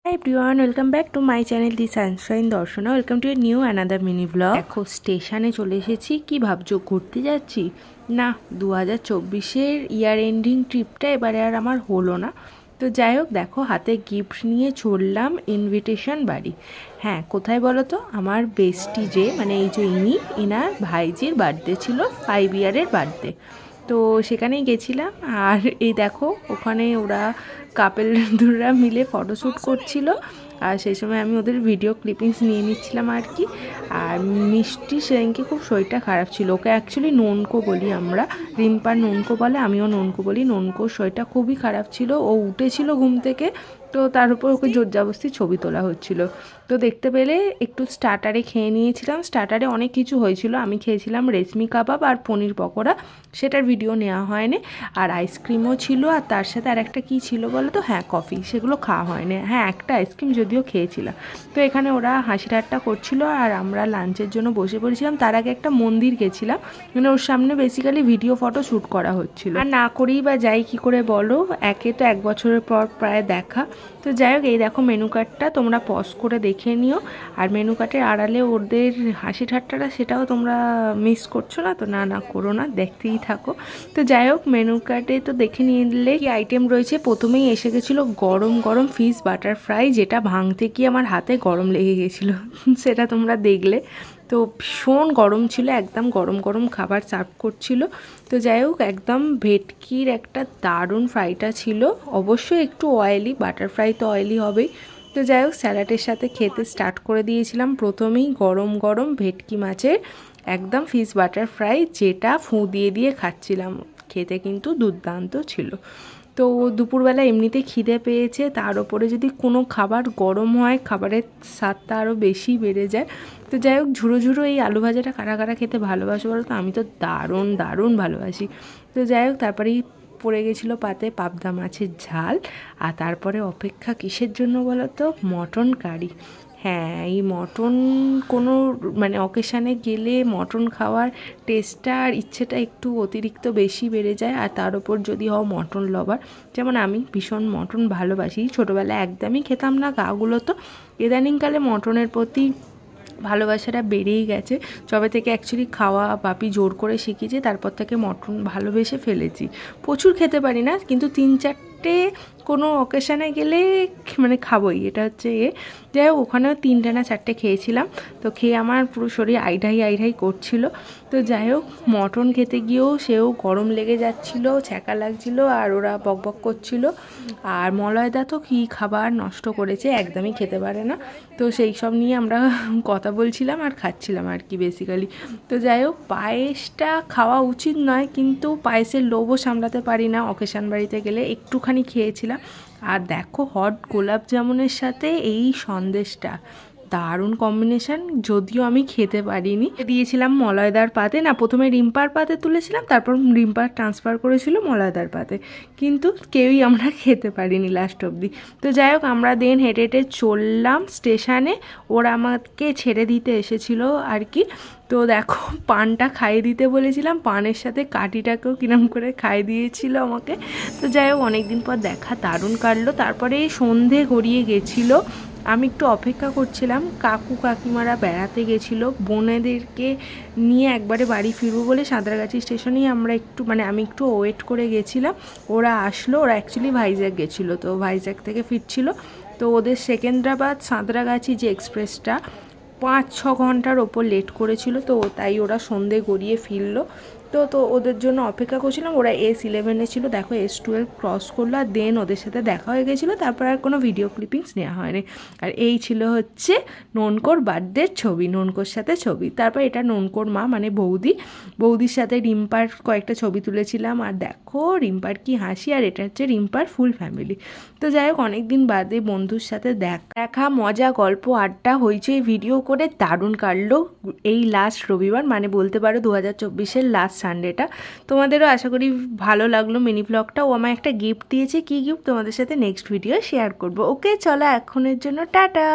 Hi everyone, welcome back to my channel The Sunshine Darshana. Welcome to a new another mini vlog. দেখো স্টেশনে চলে এসেছি। কি ভাবছো ঘুরতে যাচ্ছি? না, 2024-এর ইয়ার এন্ডিং ট্রিপটা এবারে আর আমার হলো না। তো যাই হোক, দেখো হাতে গিফট নিয়ে চললাম ইনভিটেশন বাড়ি। হ্যাঁ, কোথায় বলো তো? আমার বেস্টি যে মানে এই যে ইনার ভাইজির বার্থডে ছিল, 5 ইয়ারের বার্থডে। তো সেখানেই গেছিলাম। আর এই দেখো ওখানে ওরা কাপেলরা মিলে ফটোশ্যুট করছিল, আর সেই সময় আমি ওদের ভিডিও ক্লিপিংস নিয়ে নিচ্ছিলাম আর কি। আর মিষ্টি সেদিনকে খুব শরীরটা খারাপ ছিল। ওকে অ্যাকচুয়ালি ননকো বলি আমরা, রিম্পার ননকো বলে, আমিও ননকো বলি। ননকোর শরীরটা খুবই খারাপ ছিল, ও উঠেছিল ঘুম থেকে, তো তার উপর ওকে জোরজাবস্তি ছবি তোলা হচ্ছিল। তো দেখতে পেলে একটু স্টার্টারে খেয়ে নিয়েছিলাম। স্টার্টারে অনেক কিছু হয়েছিল, আমি খেয়েছিলাম রেশমি কাবাব আর পনির পকোড়া, সেটার ভিডিও নেওয়া হয়নি। আর আইসক্রিমও ছিল, আর তার সাথে আর একটা কী ছিল বলো তো, হ্যাঁ কফি, সেগুলো খাওয়া হয়নি। হ্যাঁ, একটা আইসক্রিম যদিও খেয়েছিলাম। তো এখানে ওরা হাসি ঠাট্টা করছিল, আর আমরা লাঞ্চের জন্য বসে পড়েছিলাম। তার আগে একটা মন্দির গেছিলাম, মানে ওর সামনে বেসিক্যালি ভিডিও ফটো শ্যুট করা হচ্ছিল। আর না করেই বা যাই কি করে বলো, একে তো 1 বছরের পর প্রায় দেখা। তো যাই হোক, এই দেখো মেনু কার্ডটা, তোমরা পজ করে দেখে নিও। আর মেনু কার্ডের আড়ালে ওদের হাসি ঠাট্টাটা, সেটাও তোমরা মিস করছো না তো? না করো না, দেখতেই থাকো। তো যাই হোক, মেনু কার্ডে তো দেখে নিলে কি আইটেম রয়েছে। প্রথমেই এসে গেছিলো গরম গরম ফিশ বাটার ফ্রাই, যেটা ভাঙতে গিয়ে আমার হাতে গরম লেগে গেছিলো সেটা তোমরা দেখলে। তো ভীষণ গরম ছিল, একদম গরম গরম খাবার সার্ভ করছিল। তো যাই হোক, একদম ভেটকির একটা দারুণ ফ্রাইটা ছিল, অবশ্যই একটু অয়েলি, বাটার ফ্রাই তো অয়েলি হবেই। তো যাই হোক, স্যালাডের সাথে খেতে স্টার্ট করে দিয়েছিলাম। প্রথমেই গরম গরম ভেটকি মাছের একদম ফিশ বাটার ফ্রাই, যেটা ফুঁ দিয়ে দিয়ে খাচ্ছিলাম। খেতে কিন্তু দুর্দান্ত ছিল। তো দুপুরবেলা এমনিতে খিদে পেয়েছে, তার ওপরে যদি কোনো খাবার গরম হয়, খাবারের স্বাদটা আরও বেশি বেড়ে যায়। তো যাই হোক, ঝুড়ো ঝুড়ো এই আলু ভাজাটা কারা কারা খেতে ভালোবাসো বলো তো? আমি তো দারুণ দারুণ ভালোবাসি। তো যাই হোক, তারপরেই পড়ে গেছিলো পাতে পাবদা মাছের ঝাল। আর তারপরে অপেক্ষা কিসের জন্য বলো তো? Mutton curry. হ্যাঁ, এই মটন কোনো মানে অকেশানে গেলে মটন খাওয়ার টেস্টটা আর ইচ্ছেটা একটু অতিরিক্ত বেশি বেড়ে যায়। আর তার উপর যদি হও মটন লাভার, যেমন আমি ভীষণ মটন ভালোবাসি। ছোটোবেলায় একদমই খেতাম না গাগুলো, তো ইদানিংকালে মটনের প্রতি ভালোবাসাটা বেড়েই গেছে। যবে থেকে অ্যাকচুয়ালি খাওয়া বাপি জোর করে শিখিয়েছে, তারপর থেকে মটন ভালোবেসে ফেলেছি। প্রচুর খেতে পারি না, কিন্তু 3-4টে কোনো অকেশানে গেলে মানে খাবোই, এটা হচ্ছে যাই হোক, ওখানেও 3টে না 4টে খেয়েছিলাম। তো খেয়ে আমার পুরো শরীর আইঢাই করছিল। তো যাই হোক, মটন খেতে গিয়েও সেও গরম লেগে যাচ্ছিলো, ছ্যাঁকা লাগছিলো, আর ওরা বকবক করছিল। আর মলয়দা তো কী খাবার নষ্ট করেছে, একদমই খেতে পারে না। তো সেই সব নিয়ে আমরা কথা বলছিলাম আর খাচ্ছিলাম আর কি বেসিক্যালি। তো যাই হোক, পায়েসটা খাওয়া উচিত নয়, কিন্তু পায়েসের লোভও সামলাতে পারি না। অকেশান বাড়িতে গেলে একটুখানি খেয়েছিলাম। আর দেখো, হট গোলাপ জামুনের সাথে এই সন্দেশটা দারুণ কম্বিনেশান, যদিও আমি খেতে পারিনি। দিয়েছিলাম মলয়দার পাতে, না প্রথমে রিম্পার পাতে তুলেছিলাম, তারপর রিম্পার ট্রান্সফার করেছিল মলয়দার পাতে, কিন্তু কেউই আমরা খেতে পারিনি লাস্ট অবধি। তো যাই হোক, আমরা দেন হেঁটে হেঁটে চললাম স্টেশনে। ওরা আমাকে ছেড়ে দিতে এসেছিলো আর কি। তো দেখো, পানটা খাইয়ে দিতে বলেছিলাম, পানের সাথে কাঠিটাকেও কিরম করে খাইয়ে দিয়েছিল আমাকে। তো যাই হোক, অনেকদিন পর দেখা, দারুণ কাটলো। তারপরে সন্ধে গড়িয়ে গেছিলো, আমি একটু অপেক্ষা করছিলাম। কাকু কাকিমারা বেড়াতে গেছিলো, বোনেদেরকে নিয়ে একবারে বাড়ি ফিরবো বলে সাঁতরাগাছি স্টেশনেই আমরা একটু মানে আমি একটু ওয়েট করে গেছিলাম। ওরা আসলো, ওরা অ্যাকচুয়ালি ভাইজ্যাগ গেছিলো, তো ভাইজ্যাগ থেকে ফিরছিলো। তো ওদের সেকেন্দ্রাবাদ সাঁতরাগাছি যে এক্সপ্রেসটা 5-6 ঘন্টার ওপর লেট করেছিল, তো তাই ওরা সন্ধে গড়িয়ে ফিরলো। তো ওদের জন্য অপেক্ষা করছিলাম। ওরা S11 ছিল, দেখো S12 ক্রস করলো, আর দেন ওদের সাথে দেখা হয়ে গেছিলো। তারপর আর কোনো ভিডিও ক্লিপিংস নেওয়া হয়নি। আর এই ছিল হচ্ছে ননকোর বার্থডের ছবি, ননকোর সাথে ছবি। তারপর এটা ননকোর মা মানে বৌদির সাথে রিম্পার কয়েকটা ছবি তুলেছিলাম। আর দেখো রিম্পার কি হাসি, আর এটা হচ্ছে রিম্পার ফুল ফ্যামিলি। তো যাই হোক, অনেকদিন বাদে বন্ধুর সাথে দেখা, মজা, গল্প, আড্ডা, হইচই ভিডিও করে দারুণ কাটলো এই লাস্ট রবিবার, মানে বলতে পারো 2024-এর লাস্ট সানডেটা। তোমাদেরও আশা করি ভালো লাগলো মিনি ব্লগটা। ও আমায় একটা গিফট দিয়েছে, কি গিফট তোমাদের সাথে নেক্সট ভিডিও শেয়ার করবো। ওকে, চলো এখনের জন্য টাটা।